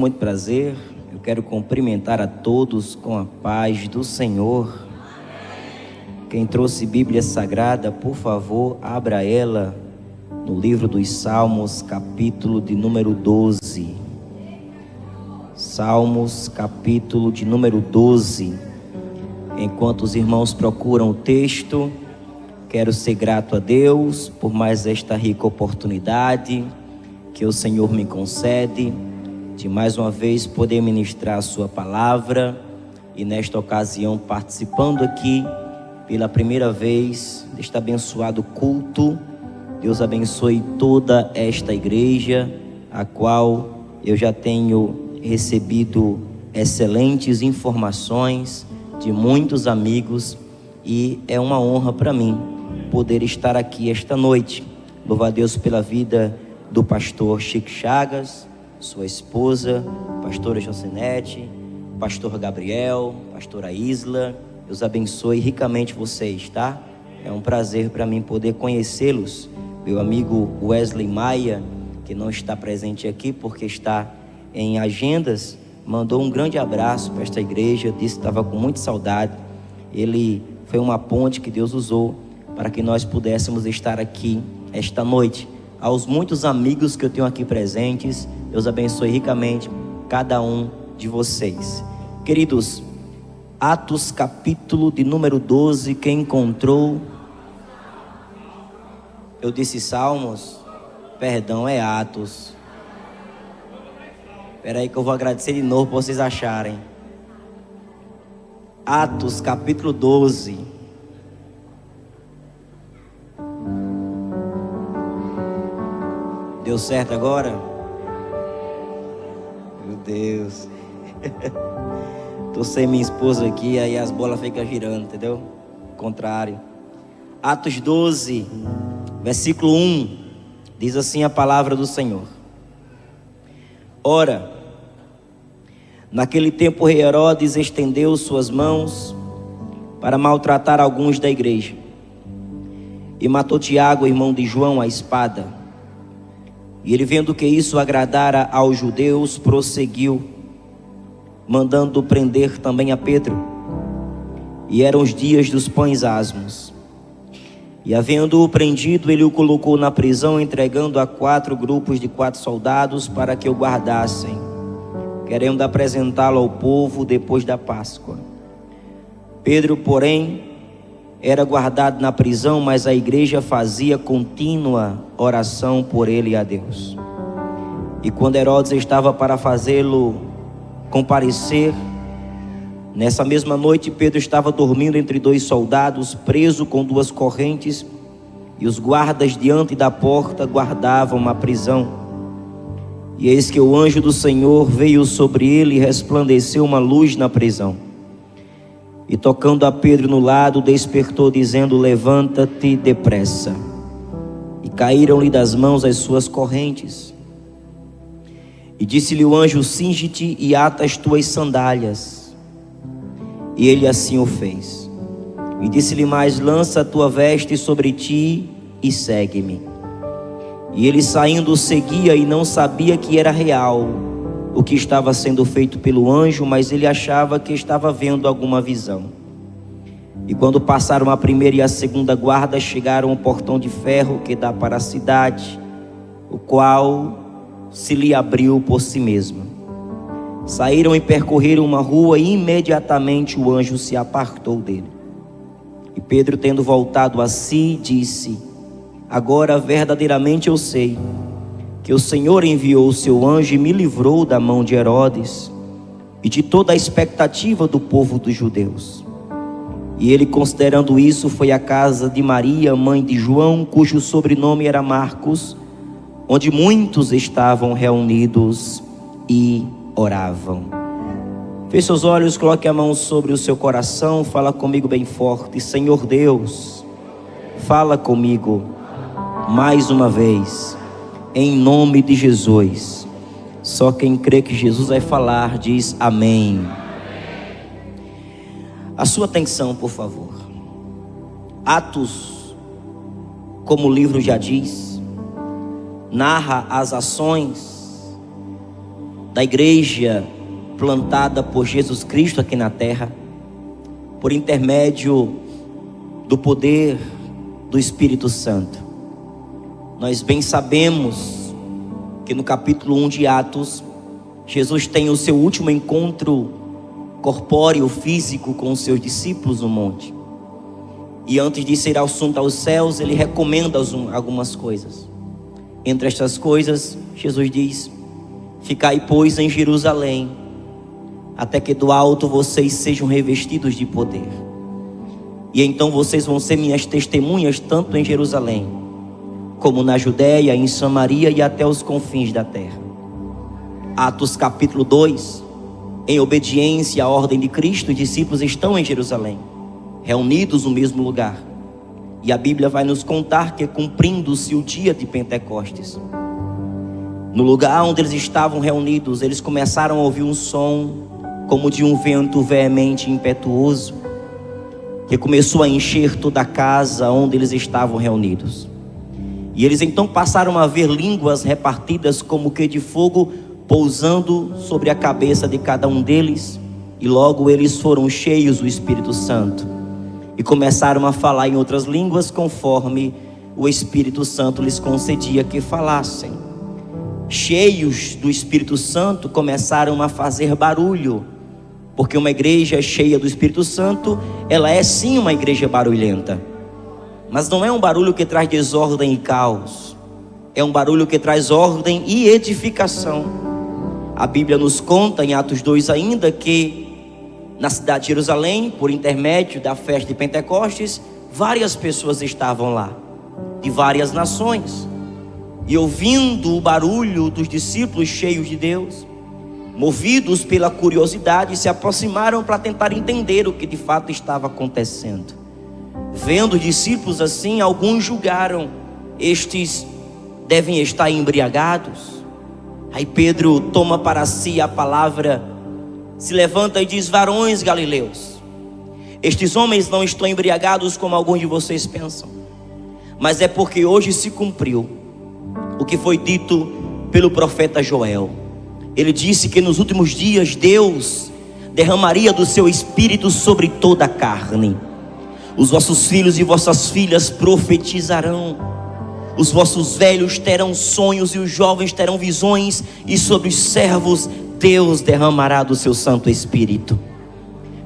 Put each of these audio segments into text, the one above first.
Muito prazer, eu quero cumprimentar a todos com a paz do Senhor. Quem trouxe Bíblia Sagrada, por favor, abra ela no livro dos Salmos, capítulo de número 12. Salmos, capítulo de número 12. Enquanto os irmãos procuram o texto, quero ser grato a Deus por mais esta rica oportunidade que o Senhor me concede de mais uma vez poder ministrar a sua palavra, e nesta ocasião participando aqui pela primeira vez deste abençoado culto. Deus abençoe toda esta igreja, a qual eu já tenho recebido excelentes informações de muitos amigos, e é uma honra para mim poder estar aqui esta noite. Louvo a Deus pela vida do pastor Chico Chagas, sua esposa, pastora Jocinete, pastor Gabriel, pastora Isla. Deus abençoe ricamente vocês, tá? É um prazer para mim poder conhecê-los. Meu amigo Wesley Maia, que não está presente aqui porque está em agendas, mandou um grande abraço para esta igreja, disse que estava com muita saudade. Ele foi uma ponte que Deus usou para que nós pudéssemos estar aqui esta noite. Aos muitos amigos que eu tenho aqui presentes, Deus abençoe ricamente cada um de vocês. Queridos, Atos capítulo de número 12, quem encontrou? Eu disse Salmos? Perdão, é Atos. Espera aí que eu vou agradecer de novo para vocês acharem. Atos capítulo 12. Deu certo agora? Meu Deus. Tô sem minha esposa aqui, aí as bolas ficam girando, entendeu? Contrário. Atos 12, versículo 1, diz assim a palavra do Senhor. Ora, naquele tempo o rei Herodes estendeu suas mãos para maltratar alguns da igreja, e matou Tiago, irmão de João, à espada. E ele, vendo que isso agradara aos judeus, prosseguiu, mandando prender também a Pedro. E eram os dias dos pães asmos. E havendo-o prendido, ele o colocou na prisão, entregando a 4 grupos de 4 soldados para que o guardassem, querendo apresentá-lo ao povo depois da Páscoa. Pedro, porém, era guardado na prisão, mas a igreja fazia contínua oração por ele a Deus. E quando Herodes estava para fazê-lo comparecer, nessa mesma noite Pedro estava dormindo entre 2 soldados, preso com 2 correntes, e os guardas diante da porta guardavam a prisão. E eis que o anjo do Senhor veio sobre ele e resplandeceu uma luz na prisão. E tocando a Pedro no lado, despertou, dizendo: levanta-te depressa. E caíram-lhe das mãos as suas correntes. E disse-lhe o anjo: cinge-te e ata as tuas sandálias. E ele assim o fez. E disse-lhe mais: lança a tua veste sobre ti e segue-me. E ele, saindo, o seguia, e não sabia que era real o que estava sendo feito pelo anjo, mas ele achava que estava vendo alguma visão. E quando passaram a primeira e a segunda guarda, chegaram ao portão de ferro que dá para a cidade, o qual se lhe abriu por si mesmo. Saíram e percorreram uma rua, e imediatamente o anjo se apartou dele. E Pedro, tendo voltado a si, disse: agora verdadeiramente eu sei que o Senhor enviou o seu anjo e me livrou da mão de Herodes e de toda a expectativa do povo dos judeus. E ele, considerando isso, foi à casa de Maria, mãe de João, cujo sobrenome era Marcos, onde muitos estavam reunidos e oravam. Feche seus olhos, coloque a mão sobre o seu coração, fala comigo bem forte: Senhor Deus, fala comigo mais uma vez, em nome de Jesus. Só quem crê que Jesus vai falar diz amém. A sua atenção, por favor. Atos, como o livro já diz, narra as ações da igreja plantada por Jesus Cristo aqui na terra, por intermédio do poder do Espírito Santo. Nós bem sabemos que no capítulo 1 de Atos, Jesus tem o seu último encontro corpóreo, físico, com os seus discípulos no monte. E antes de ser assunto aos céus, ele recomenda algumas coisas. Entre estas coisas, Jesus diz: ficai, pois, em Jerusalém, até que do alto vocês sejam revestidos de poder. E então vocês vão ser minhas testemunhas, tanto em Jerusalém, como na Judéia, em Samaria e até os confins da terra. Atos capítulo 2, em obediência à ordem de Cristo, os discípulos estão em Jerusalém, reunidos no mesmo lugar. E a Bíblia vai nos contar que, cumprindo-se o dia de Pentecostes, no lugar onde eles estavam reunidos, eles começaram a ouvir um som como de um vento veemente e impetuoso, que começou a encher toda a casa onde eles estavam reunidos. E eles então passaram a ver línguas repartidas como que de fogo, pousando sobre a cabeça de cada um deles. E logo eles foram cheios do Espírito Santo e começaram a falar em outras línguas, conforme o Espírito Santo lhes concedia que falassem. Cheios do Espírito Santo, começaram a fazer barulho, porque uma igreja cheia do Espírito Santo, ela é sim uma igreja barulhenta, mas não é um barulho que traz desordem e caos, é um barulho que traz ordem e edificação. A Bíblia nos conta em Atos 2 ainda que na cidade de Jerusalém, por intermédio da festa de Pentecostes, várias pessoas estavam lá, de várias nações, e ouvindo o barulho dos discípulos cheios de Deus, movidos pela curiosidade, se aproximaram para tentar entender o que de fato estava acontecendo. Vendo os discípulos assim, alguns julgaram: estes devem estar embriagados. Aí Pedro toma para si a palavra, se levanta e diz: varões galileus, estes homens não estão embriagados como alguns de vocês pensam, mas é porque hoje se cumpriu o que foi dito pelo profeta Joel. Ele disse que nos últimos dias Deus derramaria do seu espírito sobre toda a carne. Os vossos filhos e vossas filhas profetizarão, os vossos velhos terão sonhos e os jovens terão visões, e sobre os servos Deus derramará do seu Santo Espírito.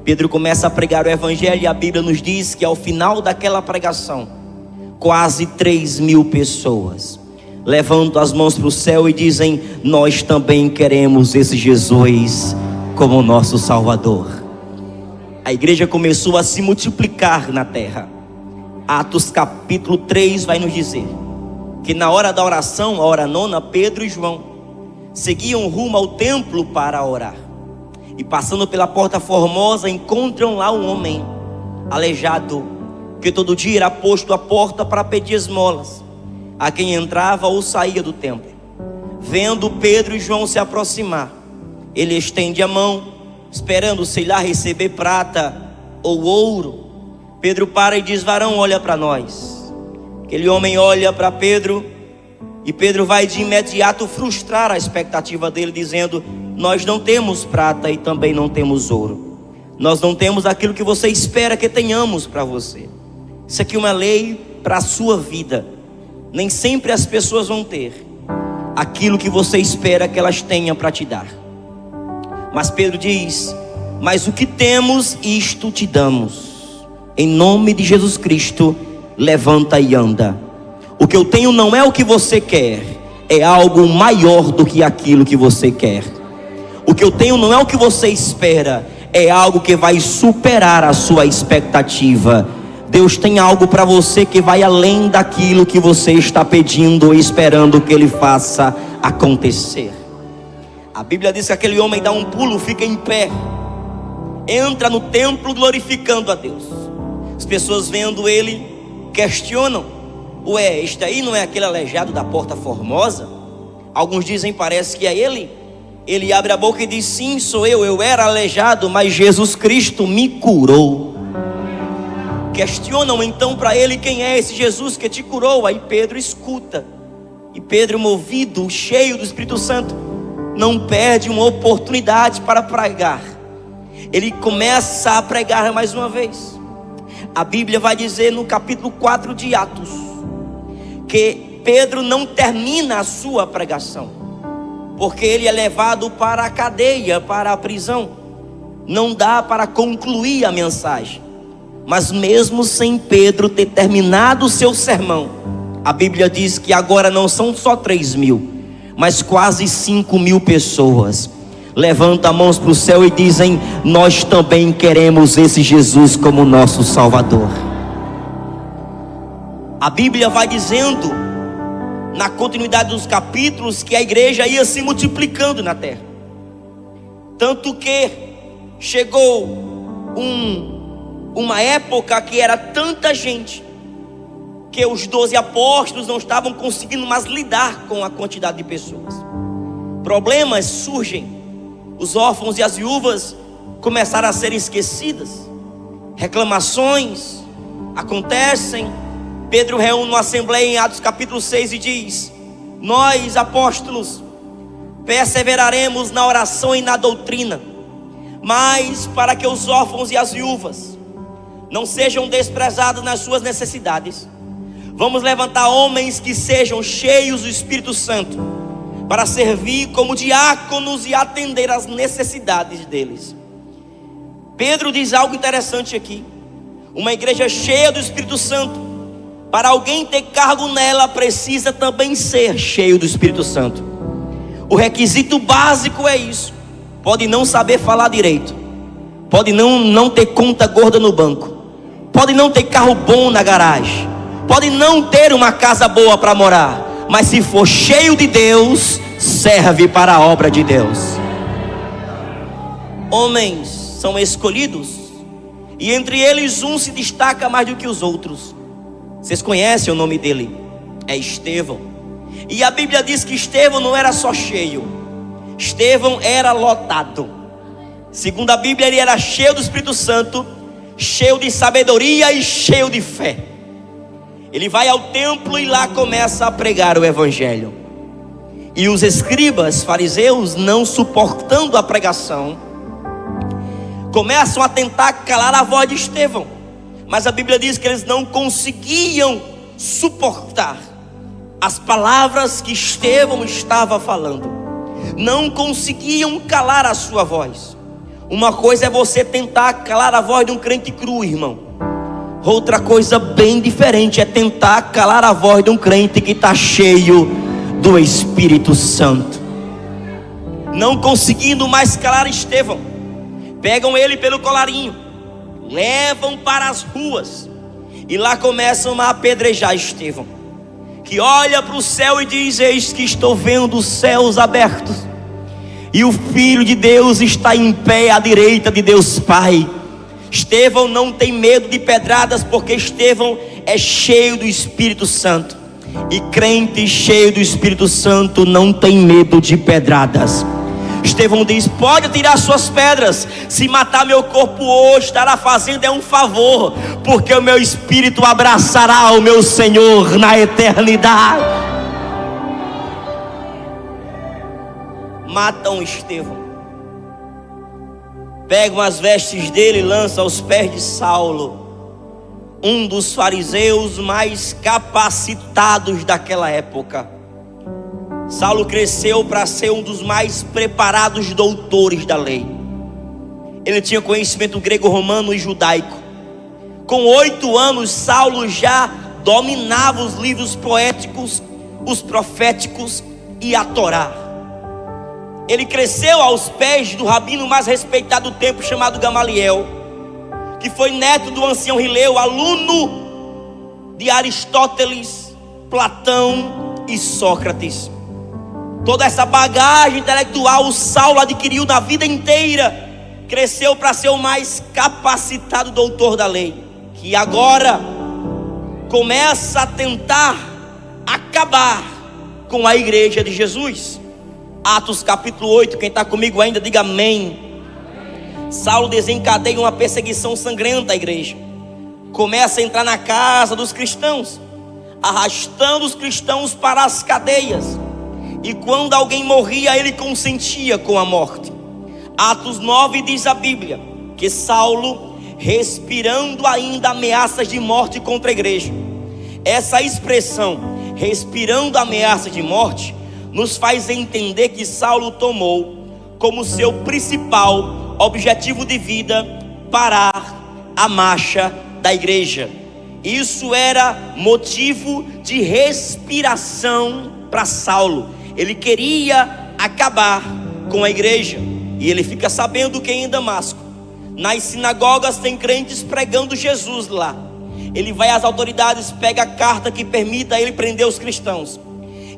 Pedro começa a pregar o Evangelho, e a Bíblia nos diz que ao final daquela pregação, quase 3.000 pessoas levantam as mãos para o céu e dizem: nós também queremos esse Jesus como nosso Salvador. A igreja começou a se multiplicar na terra. Atos capítulo 3 vai nos dizer que na hora da oração, a hora nona, Pedro e João seguiam rumo ao templo para orar, e passando pela porta formosa, encontram lá um homem aleijado, que todo dia era posto à porta para pedir esmolas a quem entrava ou saía do templo. Vendo Pedro e João se aproximar, ele estende a mão, esperando, sei lá, receber prata ou ouro. Pedro para e diz: varão, olha para nós. Aquele homem olha para Pedro, e Pedro vai de imediato frustrar a expectativa dele, dizendo: nós não temos prata e também não temos ouro. Nós não temos aquilo que você espera que tenhamos para você. Isso aqui é uma lei para a sua vida. Nem sempre as pessoas vão ter aquilo que você espera que elas tenham para te dar. Mas Pedro diz: mas o que temos, isto te damos. Em nome de Jesus Cristo, levanta e anda. O que eu tenho não é o que você quer, é algo maior do que aquilo que você quer. O que eu tenho não é o que você espera, é algo que vai superar a sua expectativa. Deus tem algo para você que vai além daquilo que você está pedindo ou esperando que Ele faça acontecer. A Bíblia diz que aquele homem dá um pulo, fica em pé, entra no templo glorificando a Deus. As pessoas vendo ele questionam: ué, este aí não é aquele aleijado da porta formosa? Alguns dizem: parece que é ele. Ele abre a boca e diz: sim, sou eu era aleijado, mas Jesus Cristo me curou. Questionam então para ele: quem é esse Jesus que te curou? Aí Pedro escuta, e Pedro, movido, cheio do Espírito Santo, não perde uma oportunidade para pregar. Ele começa a pregar mais uma vez. A Bíblia vai dizer no capítulo 4 de Atos que Pedro não termina a sua pregação, porque ele é levado para a cadeia, para a prisão. Não dá para concluir a mensagem. Mas mesmo sem Pedro ter terminado o seu sermão, a Bíblia diz que agora não são só 3.000, mas quase 5.000 pessoas levantam as mãos para o céu e dizem: nós também queremos esse Jesus como nosso Salvador. A Bíblia vai dizendo, na continuidade dos capítulos, que a igreja ia se multiplicando na terra. Tanto que chegou uma época que era tanta gente que os 12 apóstolos não estavam conseguindo mais lidar com a quantidade de pessoas. Problemas surgem. Os órfãos e as viúvas começaram a ser esquecidas. Reclamações acontecem. Pedro reúne uma assembleia em Atos capítulo 6 e diz: nós, apóstolos, perseveraremos na oração e na doutrina, mas para que os órfãos e as viúvas não sejam desprezados nas suas necessidades, vamos levantar homens que sejam cheios do Espírito Santo, para servir como diáconos e atender às necessidades deles. Pedro diz algo interessante aqui. Uma igreja cheia do Espírito Santo, para alguém ter cargo nela, precisa também ser cheio do Espírito Santo. O requisito básico é isso. Pode não saber falar direito, pode não ter conta gorda no banco, pode não ter carro bom na garagem, pode não ter uma casa boa para morar, mas se for cheio de Deus, serve para a obra de Deus. Homens são escolhidos, e entre eles um se destaca mais do que os outros. Vocês conhecem o nome dele? É Estevão. E a Bíblia diz que Estevão não era só cheio, Estevão era lotado. Segundo a Bíblia, ele era cheio do Espírito Santo, cheio de sabedoria e cheio de fé. Ele vai ao templo e lá começa a pregar o evangelho. E os escribas, fariseus, não suportando a pregação, começam a tentar calar a voz de Estevão. Mas a Bíblia diz que eles não conseguiam suportar as palavras que Estevão estava falando. Não conseguiam calar a sua voz. Uma coisa é você tentar calar a voz de um crente cru, irmão. Outra coisa bem diferente é tentar calar a voz de um crente que está cheio do Espírito Santo. Não conseguindo mais calar Estevão, pegam ele pelo colarinho, levam para as ruas e lá começam a apedrejar Estevão, que olha para o céu e diz: eis que estou vendo os céus abertos e o Filho de Deus está em pé à direita de Deus Pai. Estevão não tem medo de pedradas, porque Estevão é cheio do Espírito Santo, e crente cheio do Espírito Santo não tem medo de pedradas. Estevão diz: pode tirar suas pedras, se matar meu corpo hoje, estará fazendo um favor, porque o meu espírito abraçará o meu Senhor na eternidade. Matam Estevão, pegam as vestes dele e lançam aos pés de Saulo, um dos fariseus mais capacitados daquela época. Saulo cresceu para ser um dos mais preparados doutores da lei. Ele tinha conhecimento grego, romano e judaico. Com 8 anos, Saulo já dominava os livros poéticos, os proféticos e a Torá. Ele cresceu aos pés do rabino mais respeitado do tempo, chamado Gamaliel, que foi neto do ancião Rileu, aluno de Aristóteles, Platão e Sócrates. Toda essa bagagem intelectual o Saulo adquiriu na vida inteira. Cresceu para ser o mais capacitado doutor da lei, que agora começa a tentar acabar com a igreja de Jesus. Atos capítulo 8, quem está comigo ainda, diga amém. Saulo desencadeia uma perseguição sangrenta à igreja. Começa a entrar na casa dos cristãos, arrastando os cristãos para as cadeias. e quando alguém morria, ele consentia com a morte. Atos 9 diz a Bíblia que Saulo, respirando ainda ameaças de morte contra a igreja. Essa expressão, respirando ameaças de morte, nos faz entender que Saulo tomou como seu principal objetivo de vida parar a marcha da igreja. Isso era motivo de respiração para Saulo. Ele queria acabar com a igreja. E ele fica sabendo que em Damasco, nas sinagogas, tem crentes pregando Jesus lá. Ele vai às autoridades, pega a carta que permita ele prender os cristãos,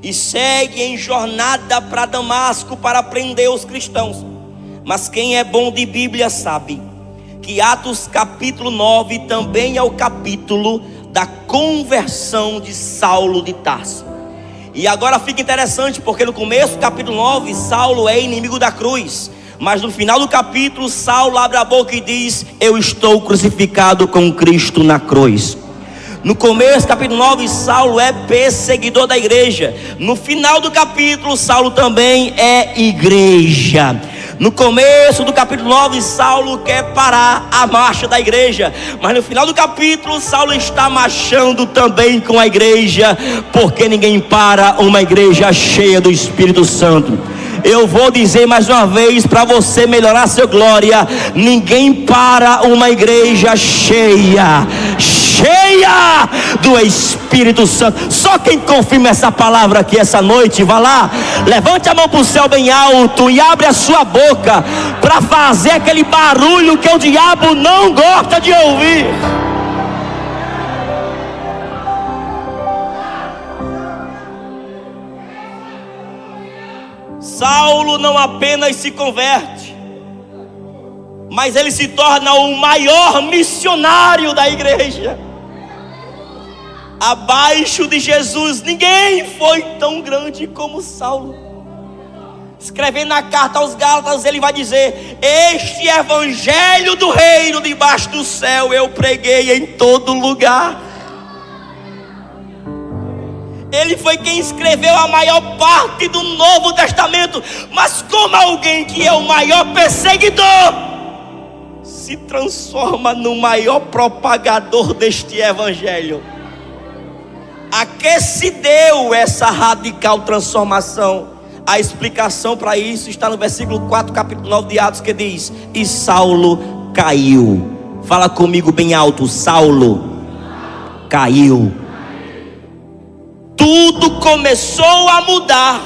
e segue em jornada para Damasco para prender os cristãos. Mas quem é bom de Bíblia sabe que Atos capítulo 9 também é o capítulo da conversão de Saulo de Tarso. E agora fica interessante, porque no começo do capítulo 9, Saulo é inimigo da cruz. Mas no final do capítulo, Saulo abre a boca e diz: eu estou crucificado com Cristo na cruz. No começo do capítulo 9, Saulo é perseguidor da igreja. No final do capítulo, Saulo também é igreja. No começo do capítulo 9, Saulo quer parar a marcha da igreja, mas no final do capítulo, Saulo está marchando também com a igreja, porque ninguém para uma igreja cheia do Espírito Santo. Eu vou dizer mais uma vez para você melhorar seu glória: ninguém para uma igreja cheia do Espírito Santo. Só quem confirma essa palavra aqui essa noite, vá lá, levante a mão para o céu bem alto e abre a sua boca para fazer aquele barulho que o diabo não gosta de ouvir. Saulo não apenas se converte, mas ele se torna o maior missionário da igreja. Abaixo de Jesus, ninguém foi tão grande como Saulo. Escrevendo na carta aos Gálatas, ele vai dizer: este evangelho do reino debaixo do céu eu preguei em todo lugar. Ele foi quem escreveu a maior parte do Novo Testamento. Mas como alguém que é o maior perseguidor se transforma no maior propagador deste evangelho? A que se deu essa radical transformação? A explicação para isso está no versículo 4, capítulo 9 de Atos, que diz: e Saulo caiu. Fala comigo bem alto: Saulo caiu. Tudo começou a mudar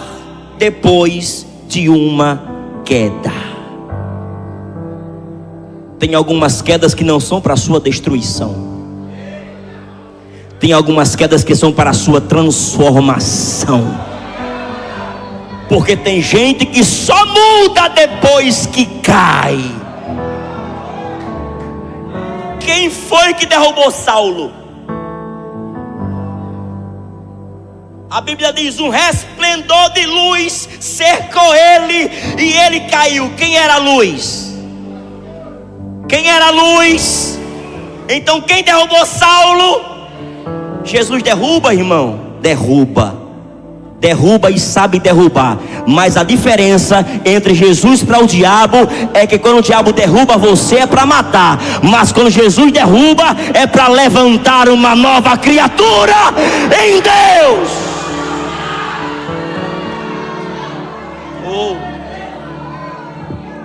depois de uma queda. Tem algumas quedas que não são para a sua destruição. Tem algumas quedas que são para a sua transformação. Porque tem gente que só muda depois que cai. Quem foi que derrubou Saulo? A Bíblia diz: um resplendor de luz cercou ele e ele caiu. Quem era a luz? Quem era a luz? Então quem derrubou Saulo? Jesus derruba, irmão? Derruba e sabe derrubar. Mas a diferença entre Jesus para o diabo é que quando o diabo derruba você é para matar, mas quando Jesus derruba é para levantar uma nova criatura em Deus.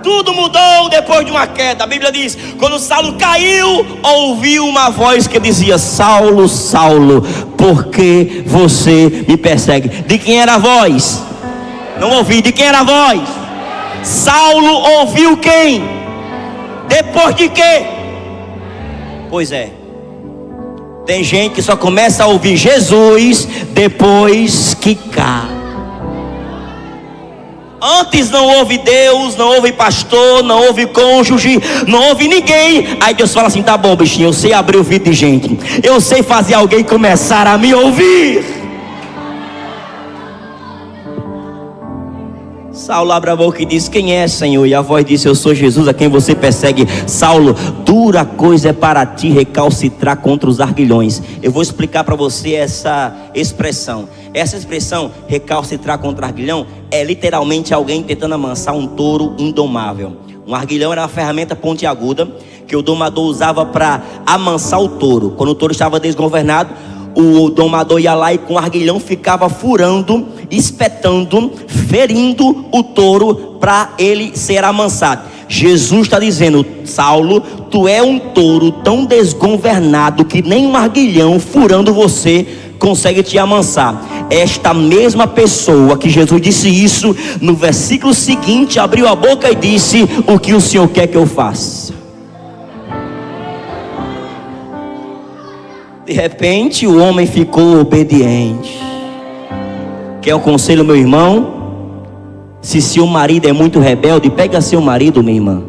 Tudo mudou depois de uma queda. A Bíblia diz: quando Saulo caiu, ouviu uma voz que dizia: Saulo, Saulo, por que você me persegue? De quem era a voz? Não ouvi. De quem era a voz? Saulo ouviu quem? Depois de quê? Pois é, tem gente que só começa a ouvir Jesus depois que cai. Antes não ouve Deus, não ouve pastor, não ouve cônjuge, não ouve ninguém. Aí Deus fala assim: tá bom, bichinho, eu sei abrir o ouvido de gente, eu sei fazer alguém começar a me ouvir. Saulo abre a boca e diz: quem é, Senhor? E a voz disse: eu sou Jesus a quem você persegue. Saulo, dura coisa é para ti recalcitrar contra os arguilhões. Eu vou explicar para você essa expressão. Essa expressão, recalcitrar contra arguilhão, é literalmente alguém tentando amansar um touro indomável. Um arguilhão era uma ferramenta pontiaguda que o domador usava para amansar o touro. Quando o touro estava desgovernado, o domador ia lá e com o arguilhão ficava furando, espetando, ferindo o touro para ele ser amansado. Jesus está dizendo: Saulo, tu é um touro tão desgovernado que nem um arguilhão furando você consegue te amansar. Esta mesma pessoa que Jesus disse isso, no versículo seguinte abriu a boca e disse: o que o Senhor quer que eu faça? De repente o homem ficou obediente. Quer um conselho, meu irmão? Se seu marido é muito rebelde, pega seu marido, minha irmã,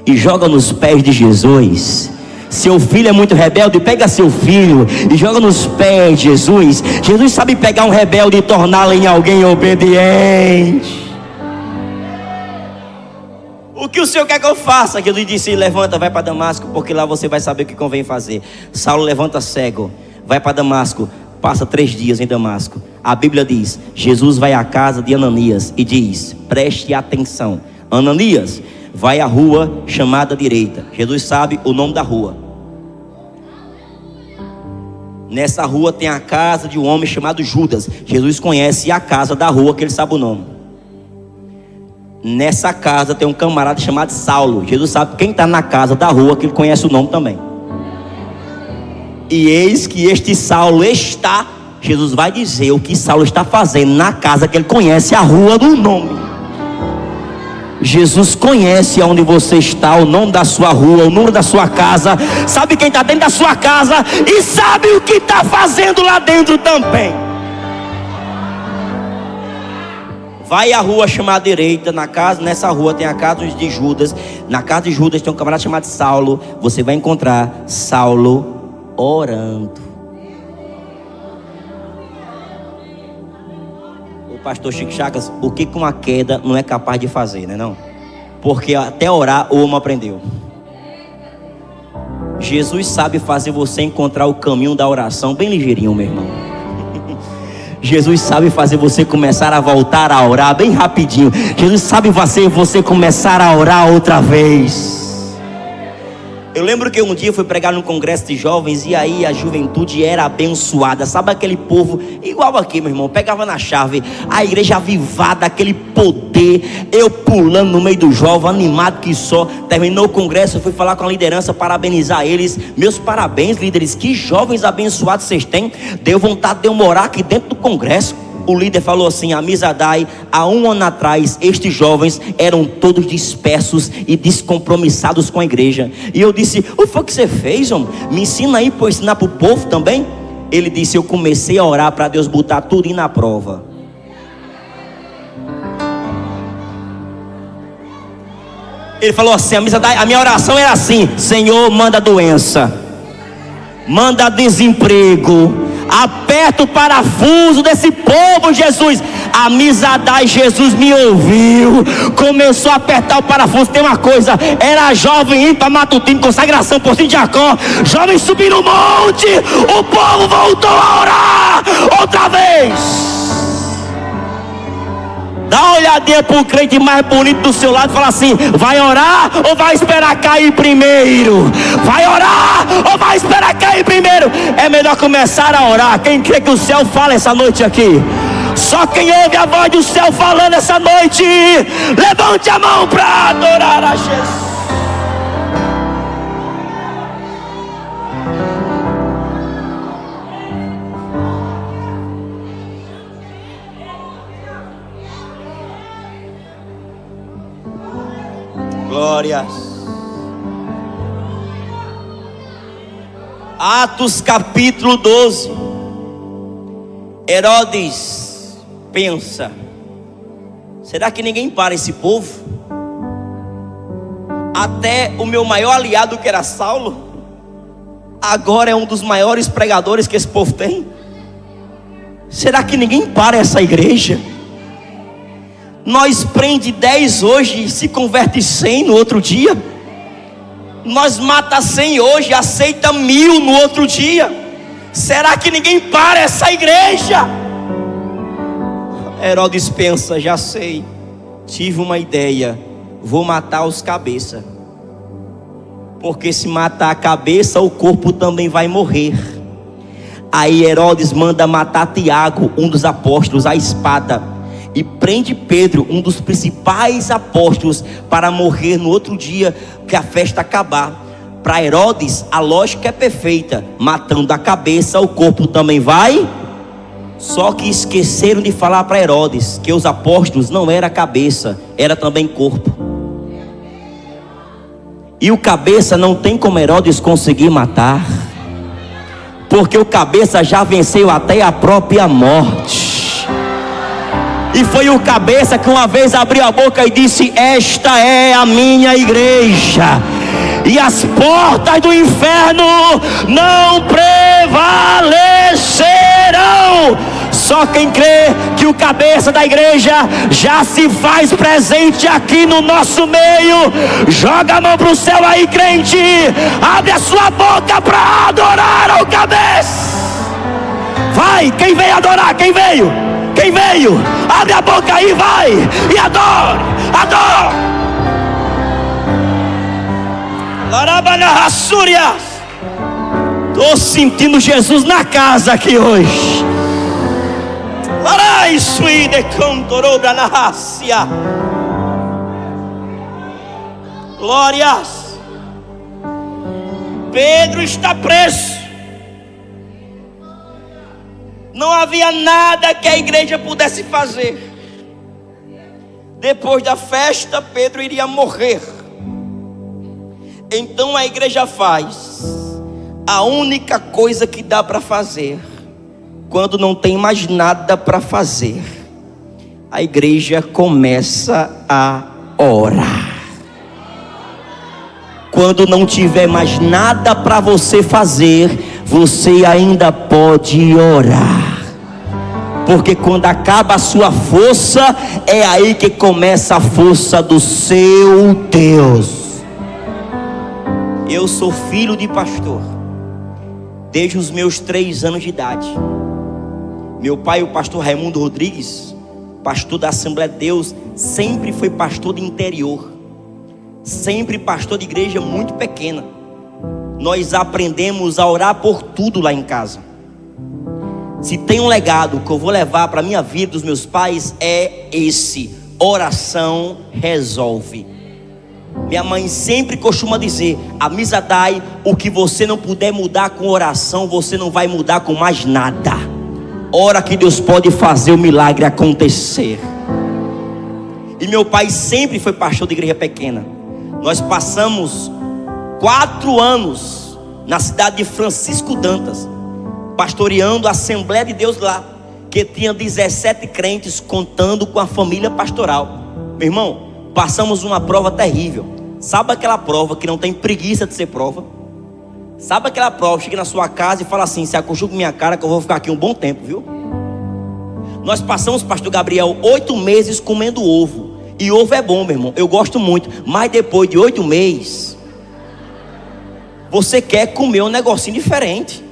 e joga nos pés de Jesus. Seu filho é muito rebelde, pega seu filho e joga nos pés de Jesus. Jesus sabe pegar um rebelde e torná-lo em alguém obediente. O que o Senhor quer que eu faça? Jesus disse: levanta, vai para Damasco, porque lá você vai saber o que convém fazer. Saulo levanta cego, vai para Damasco, passa 3 dias em Damasco. A Bíblia diz: Jesus vai à casa de Ananias e diz: preste atenção, Ananias, vai à rua chamada direita. Jesus sabe o nome da rua. Nessa rua tem a casa de um homem chamado Judas. Jesus conhece a casa da rua, que ele sabe o nome. Nessa casa tem um camarada chamado Saulo. Jesus sabe quem está na casa da rua, que ele conhece o nome também. E eis que este Saulo está, Jesus vai dizer o que Saulo está fazendo na casa que ele conhece a rua do nome. Jesus conhece aonde você está, o nome da sua rua, o número da sua casa, sabe quem está dentro da sua casa e sabe o que está fazendo lá dentro também. Vai à rua chamada direita, nessa rua tem a casa de Judas. Na casa de Judas tem um camarada chamado Saulo. Você vai encontrar Saulo orando. Pastor Chico Chagas, o que com a queda não é capaz de fazer, né não? Porque até orar o homem aprendeu. Jesus sabe fazer você encontrar o caminho da oração bem ligeirinho, meu irmão. Jesus sabe fazer você começar a voltar a orar bem rapidinho. Jesus sabe fazer você começar a orar outra vez. Eu lembro que um dia eu fui pregar num congresso de jovens e aí a juventude era abençoada. Sabe aquele povo, igual aqui, meu irmão, pegava na chave, a igreja avivada, aquele poder, eu pulando no meio do jovem, animado que só. Terminou o congresso, eu fui falar com a liderança, parabenizar eles. Meus parabéns, líderes, que jovens abençoados vocês têm. Deu vontade de eu morar aqui dentro do congresso. O líder falou assim: Amizadai, há 1 ano atrás estes jovens eram todos dispersos e descompromissados com a igreja. E eu disse: o que foi que você fez, homem? Me ensina aí para ensinar para o povo também. Ele disse: eu comecei a orar para Deus botar tudo na prova. Ele falou assim: Amizadai, a minha oração era assim: Senhor, manda doença, manda desemprego, aperta o parafuso desse povo, Jesus. Amizadai, Jesus me ouviu, começou a apertar o parafuso. Tem uma coisa, era jovem indo para matutino, consagração por Sim de Jacó, jovem subir no monte, o povo voltou a orar outra vez. Dá uma olhadinha para o crente mais bonito do seu lado e fala assim: vai orar ou vai esperar cair primeiro? Vai orar ou vai esperar cair primeiro? É melhor começar a orar. Quem crê que o céu fala essa noite aqui? Só quem ouve a voz do céu falando essa noite, levante a mão para adorar a Jesus. Glórias. Atos capítulo 12. Herodes pensa: será que ninguém para esse povo? Até o meu maior aliado, que era Saulo, agora é um dos maiores pregadores que esse povo tem. Será que ninguém para essa igreja? Nós prende 10 hoje e se converte 100 no outro dia. Nós mata 100 hoje, aceita 1000 no outro dia. Será que ninguém para essa igreja? Herodes pensa: já sei, tive uma ideia, vou matar os cabeças. Porque se matar a cabeça, o corpo também vai morrer. Aí Herodes manda matar Tiago, um dos apóstolos, à espada, e prende Pedro, um dos principais apóstolos, para morrer no outro dia que a festa acabar. Para Herodes, a lógica é perfeita: matando a cabeça, o corpo também vai. Só que esqueceram de falar para Herodes que os apóstolos não era a cabeça, era também corpo. E o cabeça não tem como Herodes conseguir matar, porque o cabeça já venceu até a própria morte. E foi o cabeça que uma vez abriu a boca e disse: esta é a minha igreja, e as portas do inferno não prevalecerão. Só quem crê que o cabeça da igreja já se faz presente aqui no nosso meio, joga a mão para o céu aí, crente. Abre a sua boca para adorar ao cabeça. Vai, quem veio adorar? Quem veio? Quem veio? Abre a boca aí, vai e adora, adora. Estou sentindo Jesus na casa aqui hoje. Glórias. Pedro está preso. Não havia nada que a igreja pudesse fazer. Depois da festa, Pedro iria morrer. Então a igreja faz a única coisa que dá para fazer quando não tem mais nada para fazer. A igreja começa a orar. Quando não tiver mais nada para você fazer, você ainda pode orar. Porque quando acaba a sua força, é aí que começa a força do seu Deus. Eu sou filho de pastor desde os meus 3 anos de idade. Meu pai, o pastor Raimundo Rodrigues, pastor da Assembleia de Deus, sempre foi pastor de interior, sempre pastor de igreja muito pequena. Nós aprendemos a orar por tudo lá em casa. Se tem um legado que eu vou levar para a minha vida, dos meus pais, é esse: oração resolve. Minha mãe sempre costuma dizer: Amizadai, o que você não puder mudar com oração, você não vai mudar com mais nada. Ora que Deus pode fazer o milagre acontecer. E meu pai sempre foi pastor de igreja pequena. Nós passamos 4 anos na cidade de Francisco Dantas, pastoreando a Assembleia de Deus lá, que tinha 17 crentes, contando com a família pastoral. Meu irmão, passamos uma prova terrível. Sabe aquela prova que não tem preguiça de ser prova? Sabe aquela prova que chega na sua casa e fala assim: se aconchega com minha cara que eu vou ficar aqui um bom tempo, viu? Nós passamos, pastor Gabriel, 8 meses comendo ovo. E ovo é bom, meu irmão, eu gosto muito. Mas depois de 8 meses, você quer comer um negocinho diferente.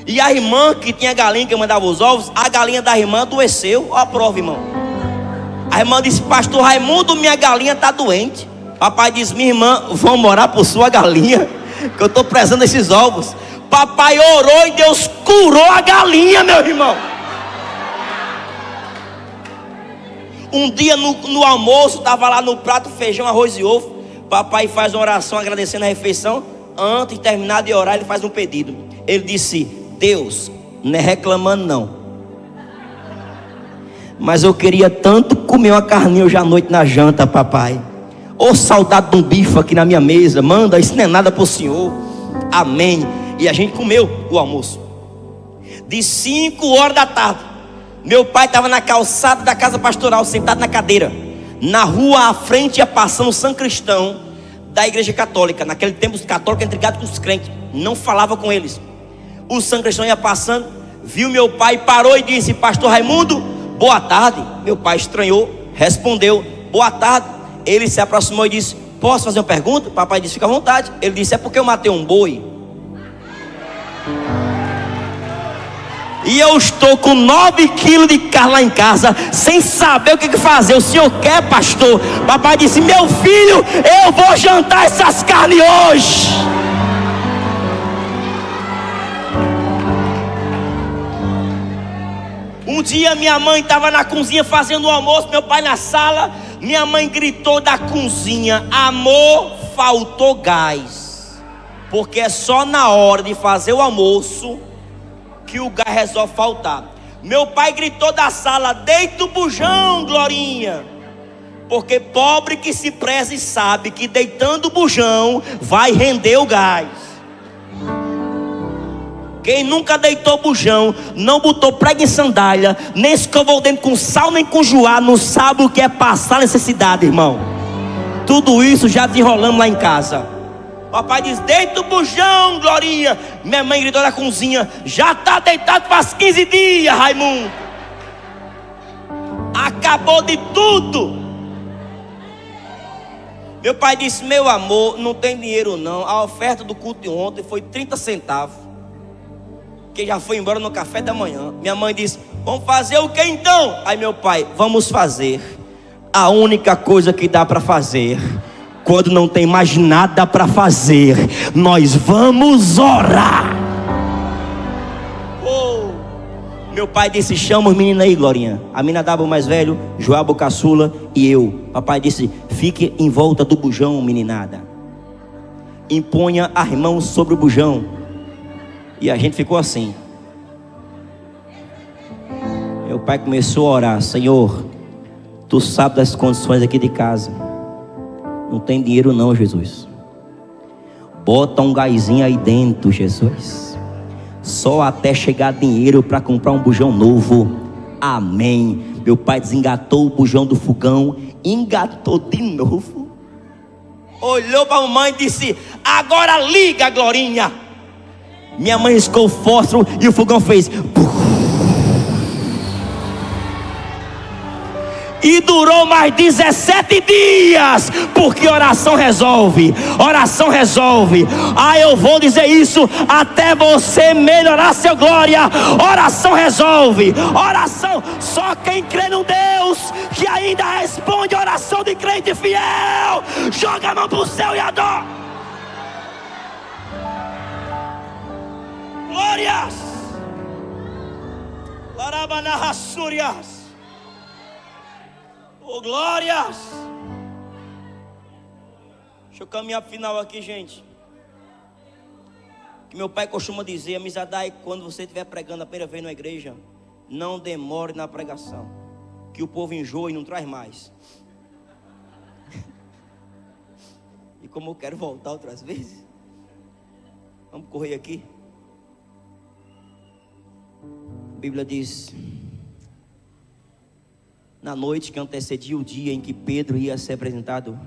E a irmã que tinha galinha que mandava os ovos, a galinha da irmã adoeceu. Olha a prova, irmão. A irmã disse: pastor Raimundo, minha galinha está doente. Papai disse: minha irmã, vamos orar por sua galinha, que eu estou prezando esses ovos. Papai orou e Deus curou a galinha, meu irmão. Um dia no almoço, estava lá no prato feijão, arroz e ovo. Papai faz uma oração agradecendo a refeição. Antes de terminar de orar, ele faz um pedido. Ele disse: Deus, não é reclamando não, mas eu queria tanto comer uma carninha hoje à noite na janta, papai. Ô saudade de um bife aqui na minha mesa. Manda, isso não é nada para o senhor. Amém. E a gente comeu o almoço. De 5 horas da tarde, meu pai estava na calçada da casa pastoral, sentado na cadeira. Na rua à frente ia passando o São Cristão da igreja católica. Naquele tempo os católicos eram ligados com os crentes, não falava com eles. O São Cristão ia passando, viu meu pai, parou e disse: pastor Raimundo, boa tarde. Meu pai estranhou, respondeu: boa tarde. Ele se aproximou e disse: posso fazer uma pergunta? Papai disse: fica à vontade. Ele disse: é porque eu matei um boi. E eu estou com 9 quilos de carne lá em casa, sem saber o que fazer. O senhor quer, pastor? Papai disse: meu filho, eu vou jantar essas carnes hoje. Um dia minha mãe estava na cozinha fazendo o almoço, meu pai na sala. Minha mãe gritou da cozinha: amor, faltou gás. Porque é só na hora de fazer o almoço que o gás resolve faltar. Meu pai gritou da sala: deita o bujão, Glorinha. Porque pobre que se preze sabe que deitando o bujão vai render o gás. Quem nunca deitou bujão, não botou prego em sandália, nem escovou o dente com sal nem com joá, não sabe o que é passar necessidade, irmão. Tudo isso já desenrolamos lá em casa. Papai diz: deita o bujão, Glorinha. Minha mãe gritou na cozinha: já está deitado faz 15 dias, Raimundo. Acabou de tudo. Meu pai disse: meu amor, não tem dinheiro não. A oferta do culto de ontem foi 30 centavos. Que já foi embora no café da manhã. Minha mãe disse: vamos fazer o que então? Aí meu pai: vamos fazer a única coisa que dá para fazer. Quando não tem mais nada para fazer, nós vamos orar. Oh. Meu pai disse: chama os meninos aí, Glorinha. A menina dava o mais velho, Joabo, caçula e eu. Papai disse: fique em volta do bujão, meninada. Imponha as mãos sobre o bujão. E a gente ficou assim. Meu pai começou a orar: Senhor, Tu sabes das condições aqui de casa. Não tem dinheiro não, Jesus. Bota um gásinho aí dentro, Jesus. Só até chegar dinheiro para comprar um bujão novo. Amém. Meu pai desengatou o bujão do fogão, engatou de novo. Olhou para a mamãe e disse: agora liga, Glorinha. Minha mãe riscou o fósforo e o fogão fez. E durou mais 17 dias. Porque oração resolve. Oração resolve. Ah, eu vou dizer isso até você melhorar seu glória. Oração resolve. Oração. Só quem crê no Deus que ainda responde a oração de crente fiel, joga a mão para o céu e adora. Glórias. Larabanarrassúrias. Oh, glórias. Deixa eu caminhar pro final aqui, gente. Que meu pai costuma dizer: Amizadai, quando você estiver pregando a primeira vez na igreja, não demore na pregação, que o povo enjoa e não traz mais. E como eu quero voltar outras vezes, vamos correr aqui. A Bíblia diz: na noite que antecedia o dia em que Pedro ia ser apresentado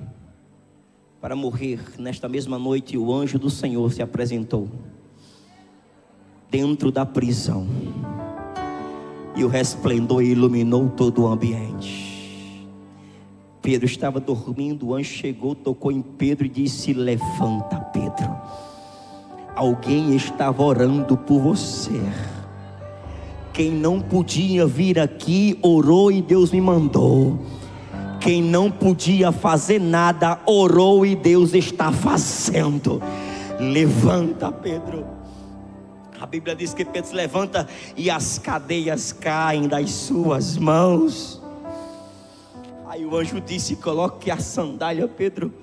para morrer, nesta mesma noite o anjo do Senhor se apresentou dentro da prisão, e o resplendor iluminou todo o ambiente. Pedro estava dormindo, o anjo chegou, tocou em Pedro e disse: levanta, Pedro, alguém estava orando por você. Quem não podia vir aqui orou e Deus me mandou. Quem não podia fazer nada orou e Deus está fazendo. Levanta, Pedro. A Bíblia diz que Pedro se levanta e as cadeias caem das suas mãos. Aí o anjo disse: coloque a sandália, Pedro.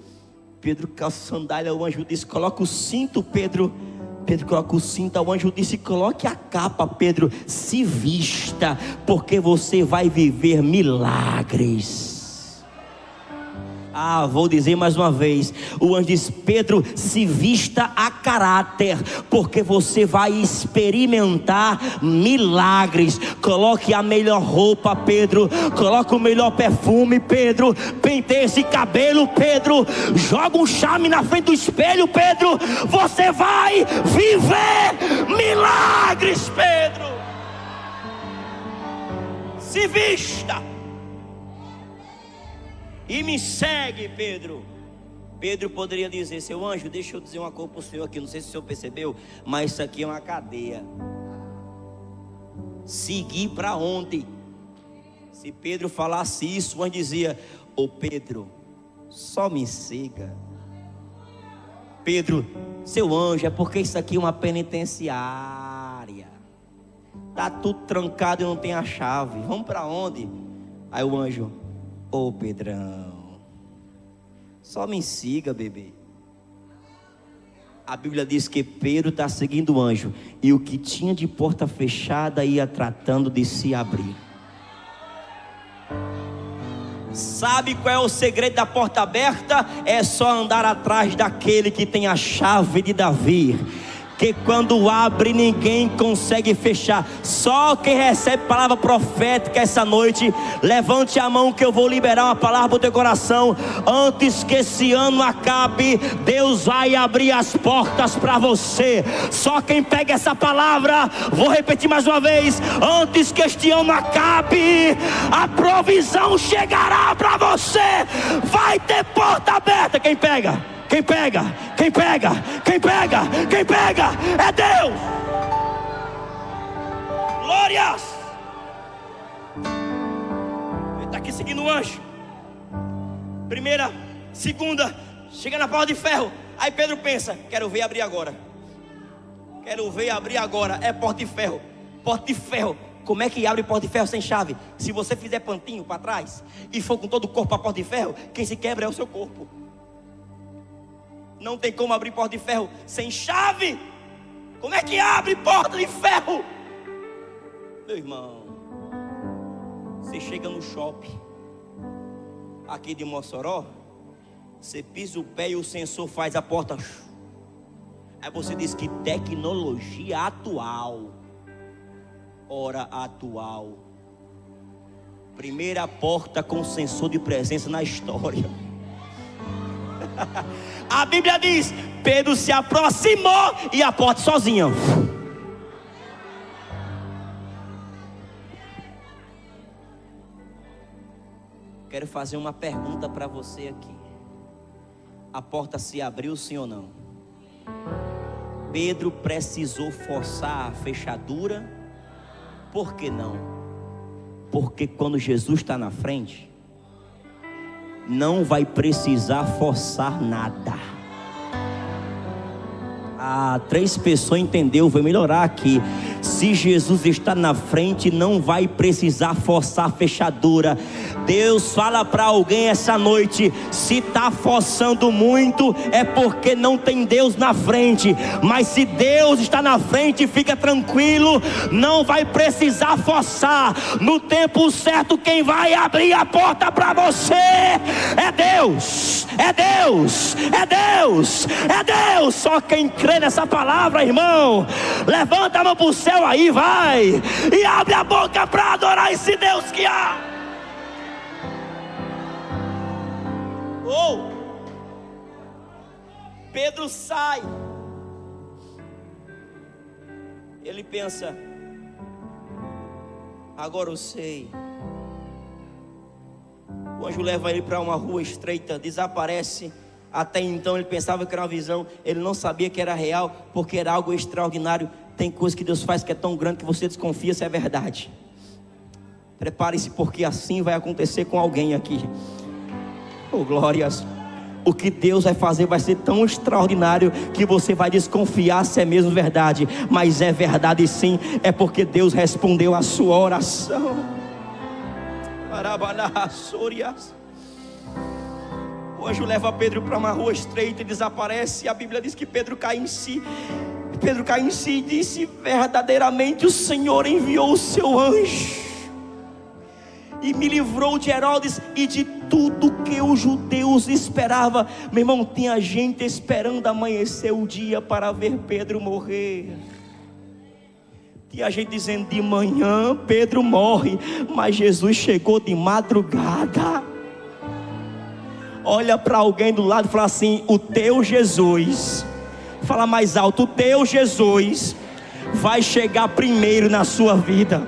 Pedro com a sandália. O anjo disse: coloque o cinto, Pedro. Pedro coloca o cinto. O anjo disse: coloque a capa, Pedro, se vista, porque você vai viver milagres. Ah, vou dizer mais uma vez. O anjo diz: Pedro, se vista a caráter, porque você vai experimentar milagres. Coloque a melhor roupa, Pedro. Coloque o melhor perfume, Pedro. Penteie esse cabelo, Pedro. Joga um charme na frente do espelho, Pedro. Você vai viver milagres, Pedro. Se vista e me segue, Pedro. Pedro poderia dizer: seu anjo, deixa eu dizer uma coisa para o senhor aqui. Não sei se o senhor percebeu, mas isso aqui é uma cadeia. Seguir para onde? Se Pedro falasse isso, o anjo dizia: ô Pedro, só me siga. Pedro, seu anjo, é porque isso aqui é uma penitenciária. Tá tudo trancado e não tem a chave. Vamos para onde? Aí o anjo: ô Pedrão, só me siga, bebê. A Bíblia diz que Pedro está seguindo o anjo, e o que tinha de porta fechada ia tratando de se abrir. Sabe qual é o segredo da porta aberta? É só andar atrás daquele que tem a chave de Davi, que quando abre ninguém consegue fechar. Só quem recebe palavra profética essa noite, levante a mão que eu vou liberar uma palavra para o teu coração. Antes que esse ano acabe, Deus vai abrir as portas para você. Só quem pega essa palavra, vou repetir mais uma vez: antes que este ano acabe, a provisão chegará para você. Vai ter porta aberta. Quem pega? Quem pega? Quem pega? Quem pega? Quem pega? É Deus! Glórias! Ele está aqui seguindo o anjo. Primeira, segunda, chega na porta de ferro. Aí Pedro pensa: quero ver abrir agora. Quero ver abrir agora. É porta de ferro. Porta de ferro. Como é que abre porta de ferro sem chave? Se você fizer pantinho para trás e for com todo o corpo para a porta de ferro, quem se quebra é o seu corpo. Não tem como abrir porta de ferro sem chave. Como é que abre porta de ferro? Meu irmão, você chega no shopping aqui de Mossoró, você pisa o pé e o sensor faz a porta. Aí você diz: que tecnologia atual. Hora atual. Primeira porta com sensor de presença na história. A Bíblia diz: Pedro se aproximou e a porta sozinha. Quero fazer uma pergunta para você aqui. A porta se abriu, sim ou não? Pedro precisou forçar a fechadura? Por que não? Porque quando Jesus está na frente, não vai precisar forçar nada. 3 pessoas entenderam, vou melhorar aqui. Se Jesus está na frente, não vai precisar forçar a fechadura. Deus fala para alguém essa noite: se está forçando muito, é porque não tem Deus na frente. Mas se Deus está na frente, fica tranquilo, não vai precisar forçar. No tempo certo, quem vai abrir a porta para você é Deus. É Deus, é Deus, é Deus. Só quem crê nessa palavra, irmão, levanta a mão para o céu aí, vai, e abre a boca para adorar esse Deus que há. Pedro sai. Ele pensa: agora eu sei. O anjo leva ele para uma rua estreita, desaparece. Até então ele pensava que era uma visão, ele não sabia que era real, porque era algo extraordinário. Tem coisa que Deus faz que é tão grande que você desconfia se é verdade. Prepare-se, porque assim vai acontecer com alguém aqui. Oh, glórias! O que Deus vai fazer vai ser tão extraordinário que você vai desconfiar se é mesmo verdade. Mas é verdade sim, é porque Deus respondeu a sua oração. O anjo leva Pedro para uma rua estreita e desaparece. A Bíblia diz que Pedro cai em si. Pedro cai em si e disse: verdadeiramente o Senhor enviou o seu anjo e me livrou de Herodes e de tudo que os judeus esperavam. Meu irmão, tinha gente esperando amanhecer o dia para ver Pedro morrer. Tinha gente dizendo: de manhã Pedro morre, mas Jesus chegou de madrugada. Olha para alguém do lado e fala assim: o teu Jesus, fala mais alto, o teu Jesus vai chegar primeiro na sua vida.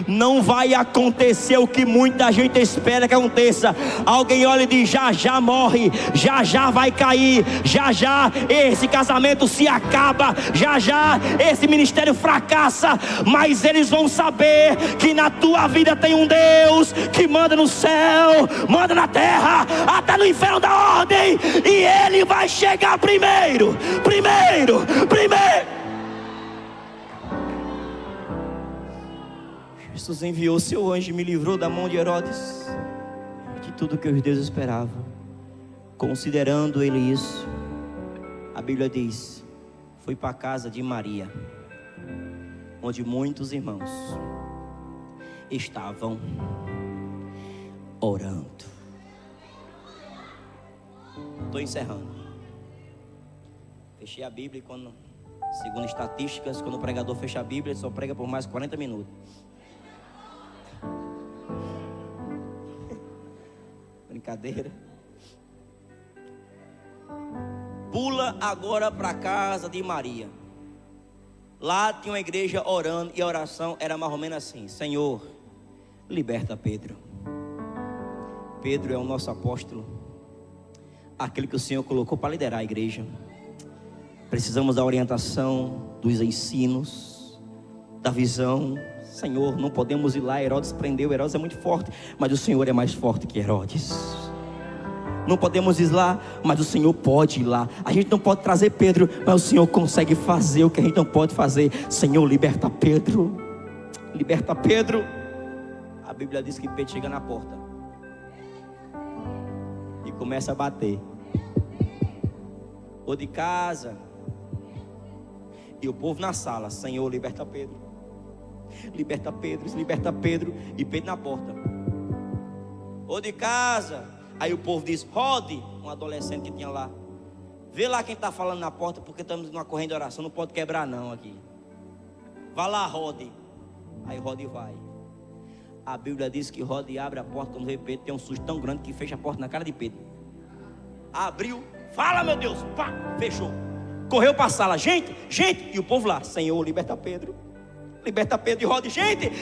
não vai acontecer o que muita gente espera que aconteça. Alguém olha e diz: já já morre, já já vai cair, já já esse casamento se acaba, já já esse ministério fracassa. Mas eles vão saber que na tua vida tem um Deus que manda no céu, manda na terra, até no inferno da ordem, e Ele vai chegar primeiro. Jesus enviou seu anjo e me livrou da mão de Herodes, de tudo que os deuses esperavam. Considerando ele isso, a Bíblia diz: foi para a casa de Maria, onde muitos irmãos estavam orando. Estou encerrando. Fechei a Bíblia e segundo estatísticas, quando o pregador fecha a Bíblia, ele só prega por mais 40 minutos. Brincadeira. Pula agora para a casa de Maria. Lá tinha uma igreja orando, e a oração era mais ou menos assim: Senhor, liberta Pedro. Pedro é o nosso apóstolo, aquele que o Senhor colocou para liderar a igreja. Precisamos da orientação, dos ensinos, da visão. Senhor, não podemos ir lá. Herodes prendeu, Herodes é muito forte, mas o Senhor é mais forte que Herodes. Não podemos ir lá, mas o Senhor pode ir lá. A gente não pode trazer Pedro, mas o Senhor consegue fazer o que a gente não pode fazer. Senhor, liberta Pedro. Liberta Pedro. A Bíblia diz que Pedro chega na porta e começa a bater. Ou de casa. E o povo na sala: Senhor, liberta Pedro. Liberta Pedro, liberta Pedro. E Pedro na porta. Ou de casa. Aí o povo diz: Rode, um adolescente que tinha lá, vê lá quem está falando na porta, porque estamos numa corrente de oração, não pode quebrar não aqui. Vá lá, Rode. Aí Rode vai. A Bíblia diz que Rode abre a porta. Quando vê Pedro, tem um susto tão grande que fecha a porta na cara de Pedro. Abriu, fala, meu Deus, pá, fechou. Correu para a sala: gente, e o povo lá: Senhor, liberta Pedro. Liberta Pedro. E Rode: gente,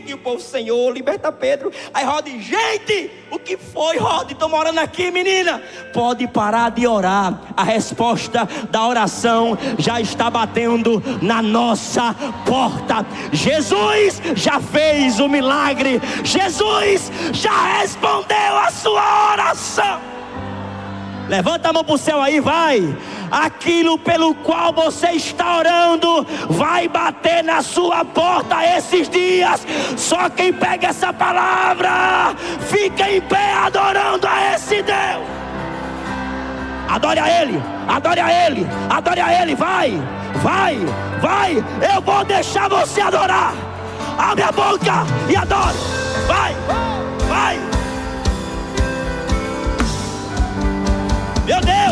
e o povo: Senhor, liberta Pedro. Aí Rode: gente, o que foi, Rode? Estamos orando aqui, menina. Pode parar de orar. A resposta da oração já está batendo na nossa porta. Jesus já fez o milagre. Jesus já respondeu a sua oração. Levanta a mão para o céu aí, vai. Aquilo pelo qual você está orando vai bater na sua porta esses dias. Só quem pega essa palavra fica em pé adorando a esse Deus. Adore a Ele, adore a Ele, adore a Ele. Vai. Eu vou deixar você adorar. Abre a boca e adore. Vai. Meu Deus.